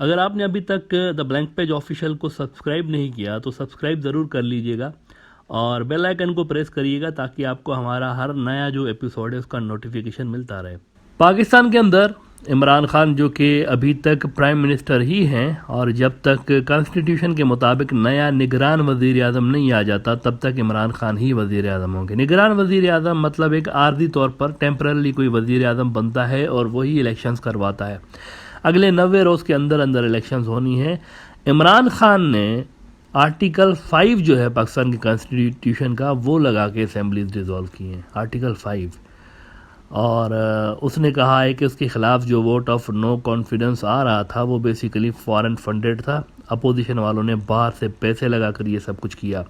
اگر آپ نے ابھی تک دا بلینک پیج آفیشیل کو سبسکرائب نہیں کیا تو سبسکرائب ضرور کر لیجئے گا اور بیل آئیکن کو پریس کریے گا تاکہ آپ کو ہمارا ہر نیا جو ایپیسوڈ ہے اس کا نوٹیفیکیشن ملتا رہے۔ پاکستان کے اندر عمران خان جو کہ ابھی تک پرائم منسٹر ہی ہیں، اور جب تک کانسٹیٹیوشن کے مطابق نیا نگران وزیر اعظم نہیں آ جاتا تب تک عمران خان ہی وزیر اعظم ہوں گے۔ نگران وزیر اعظم مطلب ایک عارضی طور پر ٹیمپررلی کوئی وزیر اعظم بنتا ہے اور وہی الیکشنز کرواتا ہے۔ اگلے 90 روز کے اندر الیکشنز ہونی ہے۔ عمران خان نے آرٹیکل 5 جو ہے پاکستان کی کانسٹیٹیوشن کا وہ لگا کے اسمبلیز ڈیزولو کی ہیں، آرٹیکل 5، اور اس نے کہا ہے کہ اس کے خلاف جو ووٹ آف نو کانفیڈنس آ رہا تھا وہ بیسیکلی فارن فنڈڈ تھا، اپوزیشن والوں نے باہر سے پیسے لگا کر یہ سب کچھ کیا۔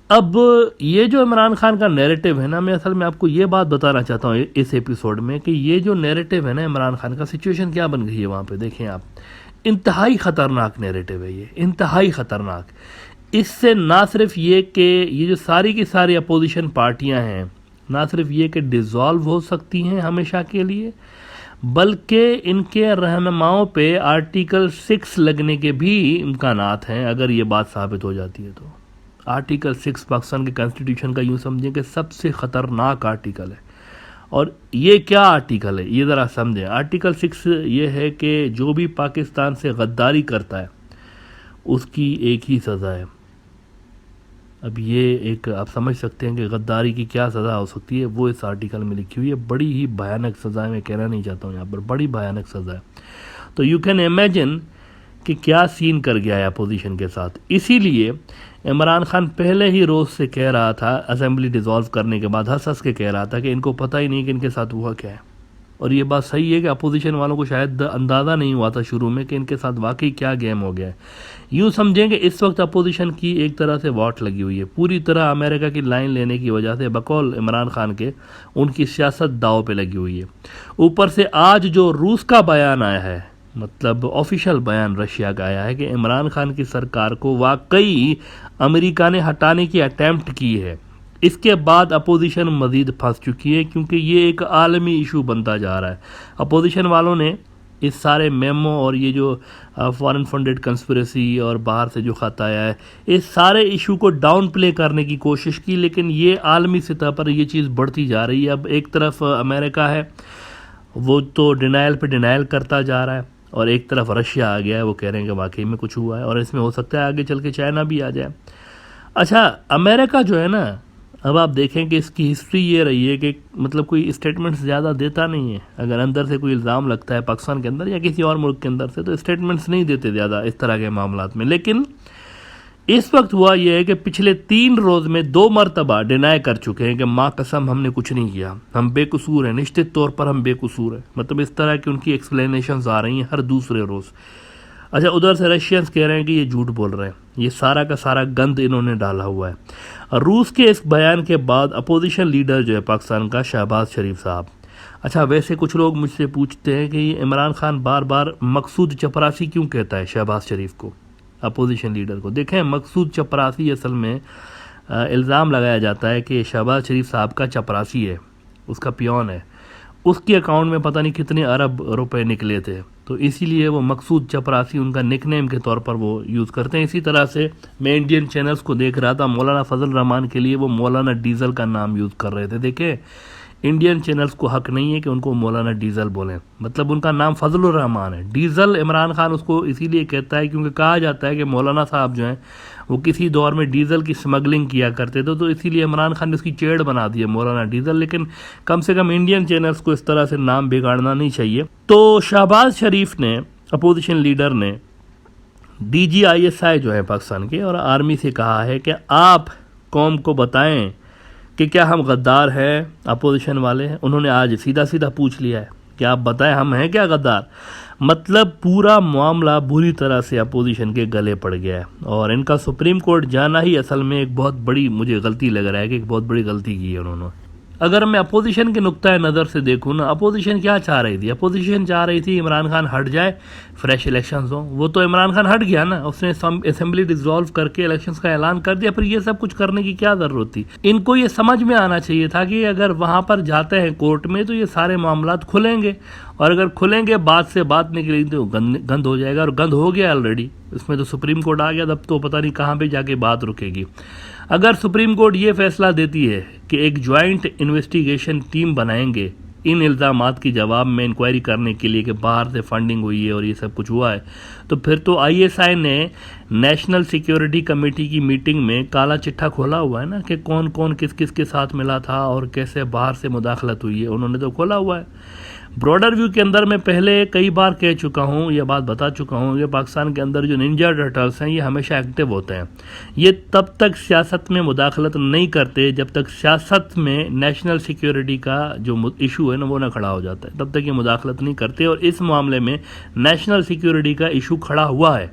اب یہ جو عمران خان کا نیریٹو ہے نا، میں اصل میں آپ کو یہ بات بتانا چاہتا ہوں اس ایپیسوڈ میں کہ یہ جو نیریٹو ہے نا عمران خان کا، سچویشن کیا بن گئی ہے وہاں پہ، دیکھیں آپ، انتہائی خطرناک نیریٹو ہے، یہ انتہائی خطرناک۔ اس سے نہ صرف یہ کہ یہ جو ساری کی ساری اپوزیشن پارٹیاں ہیں، نہ صرف یہ کہ ڈیزالو ہو سکتی ہیں ہمیشہ کے لیے، بلکہ ان کے رہنماؤں پہ آرٹیکل 6 لگنے کے بھی امکانات ہیں اگر یہ بات ثابت ہو جاتی ہے تو۔ آرٹیکل 6 پاکستان کے کانسٹیٹیوشن کا یوں سمجھیں کہ سب سے خطرناک آرٹیکل ہے۔ اور یہ کیا آرٹیکل ہے یہ ذرا سمجھیں۔ آرٹیکل 6 یہ ہے کہ جو بھی پاکستان سے غداری کرتا ہے اس کی ایک ہی سزا ہے۔ اب یہ ایک آپ سمجھ سکتے ہیں کہ غداری کی کیا سزا ہو سکتی ہے، وہ اس آرٹیکل میں لکھی ہوئی ہے۔ بڑی ہی بھیانک سزا ہے، میں کہنا نہیں چاہتا ہوں یہاں پر، بڑی بھیانک سزا ہے۔ تو یو کین امیجن کہ کیا سین کر گیا ہے اپوزیشن کے ساتھ۔ اسی لیے عمران خان پہلے ہی روز سے کہہ رہا تھا، اسمبلی ڈیزالو کرنے کے بعد ہنس کے کہہ رہا تھا کہ ان کو پتہ ہی نہیں کہ ان کے ساتھ ہوا کیا ہے۔ اور یہ بات صحیح ہے کہ اپوزیشن والوں کو شاید اندازہ نہیں ہوا تھا شروع میں کہ ان کے ساتھ واقعی کیا گیم ہو گیا ہے۔ یوں سمجھیں کہ اس وقت اپوزیشن کی ایک طرح سے واٹ لگی ہوئی ہے، پوری طرح امریکہ کی لائن لینے کی وجہ سے بقول عمران خان کے ان کی سیاست داؤ پہ لگی ہوئی ہے۔ اوپر سے آج جو روس کا بیان آیا ہے، مطلب آفیشیل بیان رشیا کا آیا ہے کہ عمران خان کی سرکار کو واقعی امریکہ نے ہٹانے کی اٹیمپٹ کی ہے، اس کے بعد اپوزیشن مزید پھنس چکی ہے کیونکہ یہ ایک عالمی ایشو بنتا جا رہا ہے۔ اپوزیشن والوں نے اس سارے میمو اور یہ جو فارن فنڈڈ کنسپریسی اور باہر سے جو خط آیا ہے، اس سارے ایشو کو ڈاؤن پلے کرنے کی کوشش کی، لیکن یہ عالمی سطح پر یہ چیز بڑھتی جا رہی ہے۔ اب ایک طرف امریکہ ہے، وہ تو ڈینائل پہ ڈینائل کرتا جا رہا ہے، اور ایک طرف رشیا آ گیا ہے، وہ کہہ رہے ہیں کہ واقعی میں کچھ ہوا ہے، اور اس میں ہو سکتا ہے آگے چل کے چائنا بھی آ جائے۔ اچھا، امریکہ جو ہے نا، اب آپ دیکھیں کہ اس کی ہسٹری یہ رہی ہے کہ مطلب کوئی اسٹیٹمنٹس زیادہ دیتا نہیں ہے۔ اگر اندر سے کوئی الزام لگتا ہے پاکستان کے اندر یا کسی اور ملک کے اندر سے تو اسٹیٹمنٹس نہیں دیتے زیادہ اس طرح کے معاملات میں۔ لیکن اس وقت ہوا یہ ہے کہ پچھلے 3 روز میں 2 مرتبہ ڈینائی کر چکے ہیں کہ ماں قسم ہم نے کچھ نہیں کیا، ہم بے قصور ہیں، نشچت طور پر ہم بے قصور ہیں، مطلب اس طرح کی ان کی ایکسپلینیشنز آ رہی ہیں ہر دوسرے روز۔ اچھا، ادھر سے رشینز کہہ رہے ہیں کہ یہ جھوٹ بول رہے ہیں، یہ سارا کا سارا گند انہوں نے ڈالا ہوا ہے۔ روس کے اس بیان کے بعد اپوزیشن لیڈر جو ہے پاکستان کا، شہباز شریف صاحب، اچھا ویسے کچھ لوگ مجھ سے پوچھتے ہیں کہ یہ عمران خان بار بار مقصود چپراسی کیوں کہتا ہے شہباز شریف کو، اپوزیشن لیڈر کو۔ دیکھیں، مقصود چپراسی اصل میں الزام لگایا جاتا ہے کہ شہباز شریف صاحب کا چپراسی ہے، اس کا پیون ہے، اس کے اکاؤنٹ میں پتہ نہیں کتنے ارب روپے نکلے تھے، تو اسی لیے وہ مقصود چپراسی ان کا نک نیم کے طور پر وہ یوز کرتے ہیں۔ اسی طرح سے میں انڈین چینلز کو دیکھ رہا تھا، مولانا فضل الرحمان کے لیے وہ مولانا ڈیزل کا نام یوز کر رہے تھے۔ دیکھیں، انڈین چینلز کو حق نہیں ہے کہ ان کو مولانا ڈیزل بولیں، مطلب ان کا نام فضل الرحمان ہے۔ ڈیزل عمران خان اس کو اسی لیے کہتا ہے کیونکہ کہا جاتا ہے کہ مولانا صاحب جو ہیں وہ کسی دور میں ڈیزل کی سمگلنگ کیا کرتے تھے، تو اسی لیے عمران خان نے اس کی چیڑ بنا دی ہے مولانا ڈیزل۔ لیکن کم سے کم انڈین چینلز کو اس طرح سے نام بگاڑنا نہیں چاہیے۔ تو شہباز شریف نے، اپوزیشن لیڈر نے، DGISI جو ہے پاکستان کے اور آرمی سے کہا ہے کہ آپ قوم کو بتائیں کہ کیا ہم غدار ہیں، اپوزیشن والے ہیں۔ انہوں نے آج سیدھا سیدھا پوچھ لیا ہے کہ آپ بتائیں ہم ہیں کیا غدار۔ مطلب پورا معاملہ بری طرح سے اپوزیشن کے گلے پڑ گیا ہے، اور ان کا سپریم کورٹ جانا ہی اصل میں ایک بہت بڑی، مجھے غلطی لگ رہا ہے کہ ایک بہت بڑی غلطی کی ہے انہوں نے۔ اگر میں اپوزیشن کے نقطۂ نظر سے دیکھوں نا، اپوزیشن کیا چاہ رہی تھی؟ اپوزیشن چاہ رہی تھی عمران خان ہٹ جائے، فریش الیکشنز ہوں. وہ تو عمران خان ہٹ گیا نا، اس نے اسمبلی ڈیزالو کر کے الیکشنز کا اعلان کر دیا. پھر یہ سب کچھ کرنے کی کیا ضرورت تھی؟ ان کو یہ سمجھ میں آنا چاہیے تھا کہ اگر وہاں پر جاتے ہیں کورٹ میں تو یہ سارے معاملات کھلیں گے، اور اگر کھلیں گے بات سے بات نکلیں تو گند ہو جائے گا، اور گند ہو گیا آلریڈی. اس میں تو سپریم کورٹ آ گیا، تب تو پتہ نہیں کہاں پہ جا کے بات رکے گی. اگر سپریم کورٹ یہ فیصلہ دیتی ہے کہ ایک جوائنٹ انویسٹیگیشن ٹیم بنائیں گے ان الزامات کی جواب میں انکوائری کرنے کے لیے کہ باہر سے فنڈنگ ہوئی ہے اور یہ سب کچھ ہوا ہے، تو پھر تو آئی ایس آئی نے نیشنل سیکیورٹی کمیٹی کی میٹنگ میں کالا چٹھا کھولا ہوا ہے نا، کہ کون کون کس کس کے ساتھ ملا تھا اور کیسے باہر سے مداخلت ہوئی ہے، انہوں نے تو کھولا ہوا ہے. براڈر ویو کے اندر میں پہلے کئی بار کہہ چکا ہوں، یہ بات بتا چکا ہوں کہ پاکستان کے اندر جو ننجا ٹرٹلز ہیں یہ ہمیشہ ایکٹیو ہوتے ہیں. یہ تب تک سیاست میں مداخلت نہیں کرتے جب تک سیاست میں نیشنل سیکیورٹی کا جو ایشو ہے نا وہ نہ کھڑا ہو جاتا ہے، تب تک یہ مداخلت نہیں کرتے. اور اس معاملے میں نیشنل سیکیورٹی کا ایشو کھڑا ہوا ہے،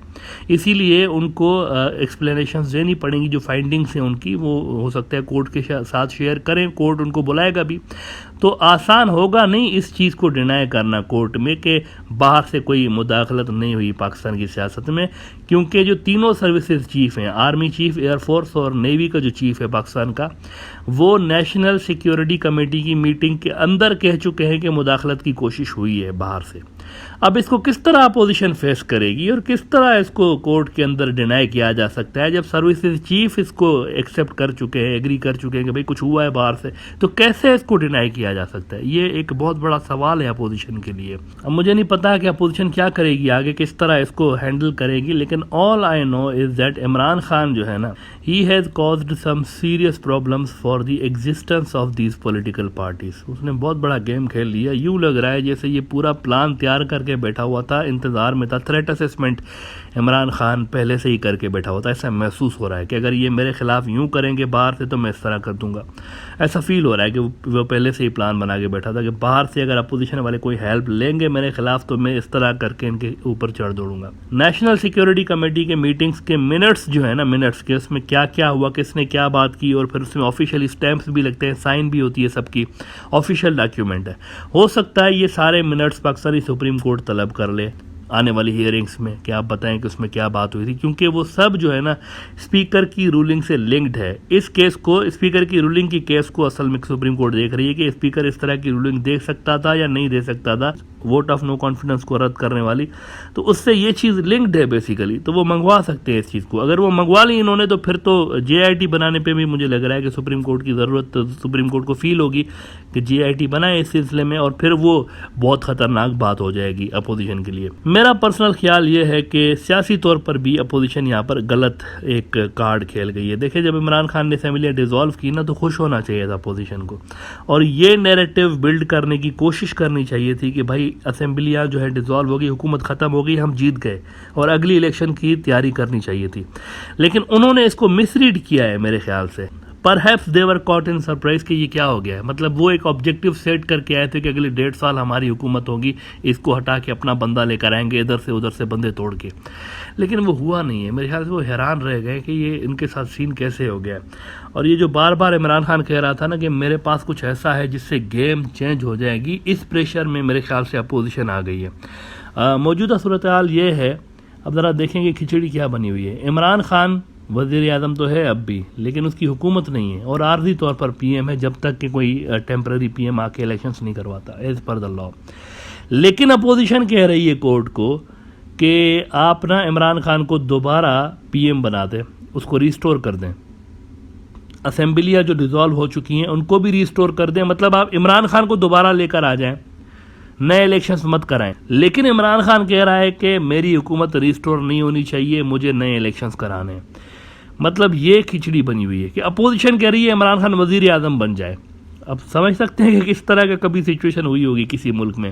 اسی لیے ان کو ایکسپلینیشنز دینی پڑیں گی. جو فائنڈنگس ہیں ان کی وہ ہو سکتا ہے کورٹ کے ساتھ شیئر کریں، کورٹ ان کو بلائے گا بھی. تو آسان ہوگا نہیں اس چیز کو ڈینائی کرنا کورٹ میں کہ باہر سے کوئی مداخلت نہیں ہوئی پاکستان کی سیاست میں، کیونکہ جو تینوں سروسز چیف ہیں، آرمی چیف، ایئر فورس اور نیوی کا جو چیف ہے پاکستان کا، وہ نیشنل سیکیورٹی کمیٹی کی میٹنگ کے اندر کہہ چکے ہیں کہ مداخلت کی کوشش ہوئی ہے باہر سے. اب اس کو کس طرح اپوزیشن فیس کرے گی اور کس طرح اس کو کورٹ کے اندر ڈینائی کیا جا سکتا ہے جب سروسز چیف اس کو ایکسیپٹ کر چکے ہیں، ایگری کر چکے ہیں کہ بھئی کچھ ہوا ہے باہر سے، تو کیسے اس کو ڈینائی کیا جا سکتا ہے؟ یہ ایک بہت بڑا سوال ہے اپوزیشن کے لیے. اب مجھے نہیں پتا کہ اپوزیشن کیا کرے گی آگے، کس طرح اس کو ہینڈل کرے گی، لیکن all I know is that Imran Khan جو ہے نا، he has caused some serious problems for the existence of these political parties. اس نے بہت بڑا گیم کھیل لیا. یوں لگ رہا ہے جیسے یہ پورا پلان تیار کر کے بیٹھا ہوا تھا، انتظار میں تھا. تھریٹ اسسمنٹ عمران خان پہلے سے ہی کر کے بیٹھا ہوا تھا. ایسا محسوس ہو رہا ہے کہ اگر یہ میرے خلاف یوں کریں گے باہر سے تو میں اس طرح کر دوں گا. ایسا فیل ہو رہا ہے کہ وہ پہلے سے ہی پلان بنا کے بیٹھا تھا کہ باہر سے اگر اپوزیشن والے کوئی ہیلپ لیں گے میرے خلاف تو میں اس طرح کر کے ان کے اوپر چڑھ دوڑوں گا. نیشنل سیکیورٹی کمیٹی کے میٹنگز کے منٹس جو ہے نا، منٹس کے اس میں کیا کیا ہوا، کس نے کیا بات کی، اور پھر اس میں آفیشیل اسٹیمپس بھی لگتے ہیں، سائن بھی ہوتی ہے سب کی، آفیشیل ڈاکیومنٹ ہے. ہو سکتا ہے یہ سارے منٹس پاکستانی سپریم کورٹ طلب کر لے آنے والی ہیئرنگس میں کہ آپ بتائیں کہ اس میں کیا بات ہوئی تھی، کیونکہ وہ سب جو ہے نا اسپیکر کی رولنگ سے لنکڈ ہے. اس کیس کو، اسپیکر کی رولنگ کی کیس کو اصل میں سپریم کورٹ دیکھ رہی ہے کہ اسپیکر اس طرح کی رولنگ دے سکتا تھا یا نہیں دے سکتا تھا، ووٹ آف نو کانفیڈنس کو رد کرنے والی. تو اس سے یہ چیز لنکڈ ہے بیسیکلی، تو وہ منگوا سکتے ہیں اس چیز کو. اگر وہ منگوا لی انہوں نے تو پھر تو جے آئی ٹی بنانے پہ بھی مجھے لگ رہا ہے کہ سپریم کورٹ کی ضرورت، سپریم کورٹ کو فیل ہوگی کہ جے آئی ٹی بنائے اس سلسلے میں، اور پھر وہ بہت خطرناک بات ہو جائے گی اپوزیشن کے لیے. میرا پرسنل خیال یہ ہے کہ سیاسی طور پر بھی اپوزیشن یہاں پر غلط ایک کارڈ کھیل گئی ہے. دیکھیں جب عمران خان نے اسمبلیاں ڈیزالو کی نا تو خوش ہونا چاہیے تھا اپوزیشن کو، اور یہ نیریٹو بلڈ کرنے کی کوشش کرنی چاہیے تھی کہ بھائی اسمبلیاں جو ہے ڈیزالو ہو گئی، حکومت ختم ہو گئی، ہم جیت گئے، اور اگلی الیکشن کی تیاری کرنی چاہیے تھی. لیکن انہوں نے اس کو مس ریڈ کیا ہے میرے خیال سے. پرہیپس دے ور کاٹ ان سرپرائز کہ یہ کیا ہو گیا ہے. مطلب وہ ایک آبجیکٹیو سیٹ کر کے آئے تھے کہ اگلے 1.5 سال ہماری حکومت ہوگی، اس کو ہٹا کے اپنا بندہ لے کر آئیں گے ادھر سے ادھر سے بندے توڑ کے. لیکن وہ ہوا نہیں ہے. میرے خیال سے وہ حیران رہ گئے کہ یہ ان کے ساتھ سین کیسے ہو گیا. اور یہ جو بار بار عمران خان کہہ رہا تھا نا کہ میرے پاس کچھ ایسا ہے جس سے گیم چینج ہو جائے گی، اس پریشر میں میرے خیال سے اپوزیشن آ گئی ہے. موجودہ صورتحال یہ ہے، اب ذرا دیکھیں کہ کھچڑی کیا بنی ہوئی ہے. عمران خان وزیر اعظم تو ہے اب بھی، لیکن اس کی حکومت نہیں ہے، اور عارضی طور پر پی ایم ہے جب تک کہ کوئی ٹیمپرری پی ایم آ کے الیکشنز نہیں کرواتا ایز پر دا لا. لیکن اپوزیشن کہہ رہی ہے کورٹ کو کہ آپ نا عمران خان کو دوبارہ پی ایم بنا دیں، اس کو ریسٹور کر دیں. اسمبلیاں جو ڈیزالو ہو چکی ہیں ان کو بھی ریسٹور کر دیں. مطلب آپ عمران خان کو دوبارہ لے کر آ جائیں، نئے الیکشنز مت کرائیں. لیکن عمران خان کہہ رہا ہے کہ میری حکومت ریسٹور نہیں ہونی چاہیے، مجھے نئے الیکشنز کرانے ہیں. مطلب یہ کھچڑی بنی ہوئی ہے کہ اپوزیشن کہہ رہی ہے عمران خان وزیر اعظم بن جائے. اب سمجھ سکتے ہیں کہ کس طرح کا کبھی سچویشن ہوئی ہوگی کسی ملک میں.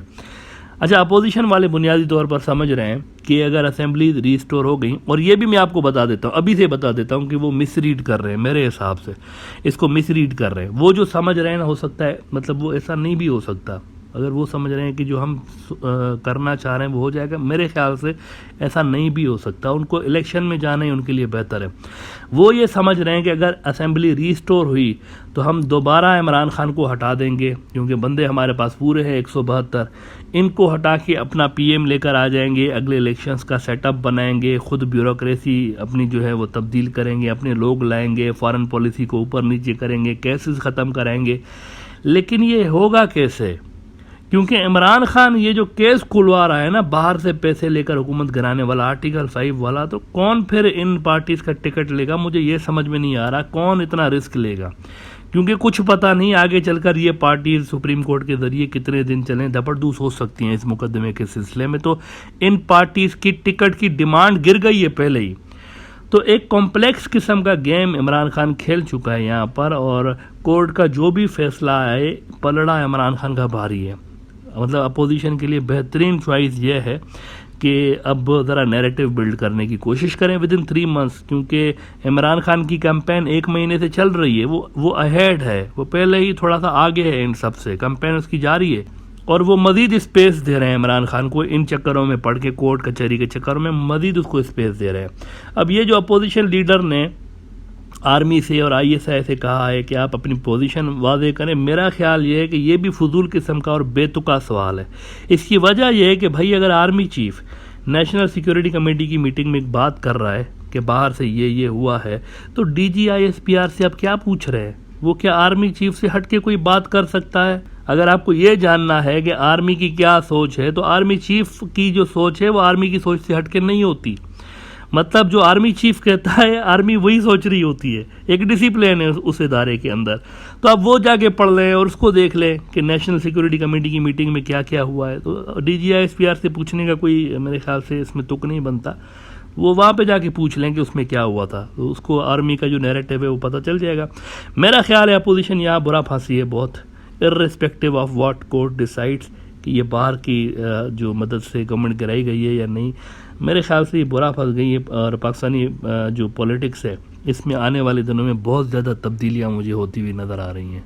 اچھا، اپوزیشن والے بنیادی طور پر سمجھ رہے ہیں کہ اگر اسمبلی ریسٹور ہو گئی، اور یہ بھی میں آپ کو بتا دیتا ہوں، ابھی سے بتا دیتا ہوں کہ وہ مس ریڈ کر رہے ہیں، میرے حساب سے اس کو مس ریڈ کر رہے ہیں. وہ جو سمجھ رہے ہیں نا، ہو سکتا ہے مطلب وہ ایسا نہیں بھی ہو سکتا. اگر وہ سمجھ رہے ہیں کہ جو ہم کرنا چاہ رہے ہیں وہ ہو جائے گا، میرے خیال سے ایسا نہیں بھی ہو سکتا. ان کو الیکشن میں جانا ہی ان کے لیے بہتر ہے. وہ یہ سمجھ رہے ہیں کہ اگر اسمبلی ریسٹور ہوئی تو ہم دوبارہ عمران خان کو ہٹا دیں گے، کیونکہ بندے ہمارے پاس پورے ہیں 172. ان کو ہٹا کے اپنا پی ایم لے کر آ جائیں گے، اگلے الیکشنز کا سیٹ اپ بنائیں گے، خود بیوروکریسی اپنی جو ہے وہ تبدیل کریں گے، اپنے لوگ لائیں گے، فارن پالیسی کو اوپر نیچے کریں گے، کیسز ختم کریں گے. لیکن یہ ہوگا کیسے؟ کیونکہ عمران خان یہ جو کیس کھلوا رہا ہے نا، باہر سے پیسے لے کر حکومت گرانے والا، آرٹیکل 5 والا، تو کون پھر ان پارٹیز کا ٹکٹ لے گا؟ مجھے یہ سمجھ میں نہیں آ رہا کون اتنا رسک لے گا، کیونکہ کچھ پتہ نہیں آگے چل کر یہ پارٹیز سپریم کورٹ کے ذریعے کتنے دن چلیں، دپڑدوس ہو سکتی ہیں اس مقدمے کے سلسلے میں. تو ان پارٹیز کی ٹکٹ کی ڈیمانڈ گر گئی ہے پہلے ہی. تو ایک کمپلیکس قسم کا گیم عمران خان کھیل چکا ہے یہاں پر، اور کورٹ کا جو بھی فیصلہ آئے پلڑا عمران خان کا بھاری ہے. مطلب اپوزیشن کے لیے بہترین چوائس یہ ہے کہ اب ذرا نیریٹو بلڈ کرنے کی کوشش کریں ود ان 3 months، کیونکہ عمران خان کی کیمپین 1 مہینے سے چل رہی ہے، وہ اہیڈ ہے، وہ پہلے ہی تھوڑا سا آگے ہے، ان سب سے کیمپین اس کی جاری ہے، اور وہ مزید اسپیس دے رہے ہیں عمران خان کو ان چکروں میں پڑھ کے، کورٹ کچہری کے چکروں میں مزید اس کو اسپیس دے رہے ہیں. اب یہ جو اپوزیشن لیڈر نے آرمی سے اور آئی ایس آئی سے کہا ہے کہ آپ اپنی پوزیشن واضح کریں، میرا خیال یہ ہے کہ یہ بھی فضول قسم کا اور بے تکا سوال ہے. اس کی وجہ یہ ہے کہ بھائی اگر army chief national security committee کی میٹنگ میں ایک بات کر رہا ہے کہ باہر سے یہ ہوا ہے، تو D G I S P R سے آپ کیا پوچھ رہے ہیں؟ وہ کیا آرمی چیف سے ہٹ کے کوئی بات کر سکتا ہے؟ اگر آپ کو یہ جاننا ہے کہ آرمی کی کیا سوچ ہے، تو آرمی چیف کی جو سوچ ہے وہ آرمی کی سوچ سے ہٹ کے نہیں ہوتی. مطلب جو آرمی چیف کہتا ہے آرمی وہی سوچ رہی ہوتی ہے، ایک ڈسپلن ہے اس ادارے کے اندر. تو اب وہ جا کے پڑھ لیں اور اس کو دیکھ لیں کہ نیشنل سیکورٹی کمیٹی کی میٹنگ میں کیا کیا ہوا ہے. تو D G I S P R سے پوچھنے کا کوئی میرے خیال سے اس میں تک نہیں بنتا. وہ وہاں پہ جا کے پوچھ لیں کہ اس میں کیا ہوا تھا، تو اس کو آرمی کا جو نیریٹو ہے وہ پتہ چل جائے گا. میرا خیال ہے اپوزیشن یہاں برا پھانسی ہے بہت، ارریسپیکٹیو آف واٹ کورٹ ڈیسائڈس، کہ یہ باہر کی جو مدد سے گورنمنٹ گرائی گئی ہے یا نہیں. میرے خیال سے یہ برا پھنس گئی ہے، اور پاکستانی جو پولیٹکس ہے اس میں آنے والے دنوں میں بہت زیادہ تبدیلیاں مجھے ہوتی ہوئی نظر آ رہی ہیں.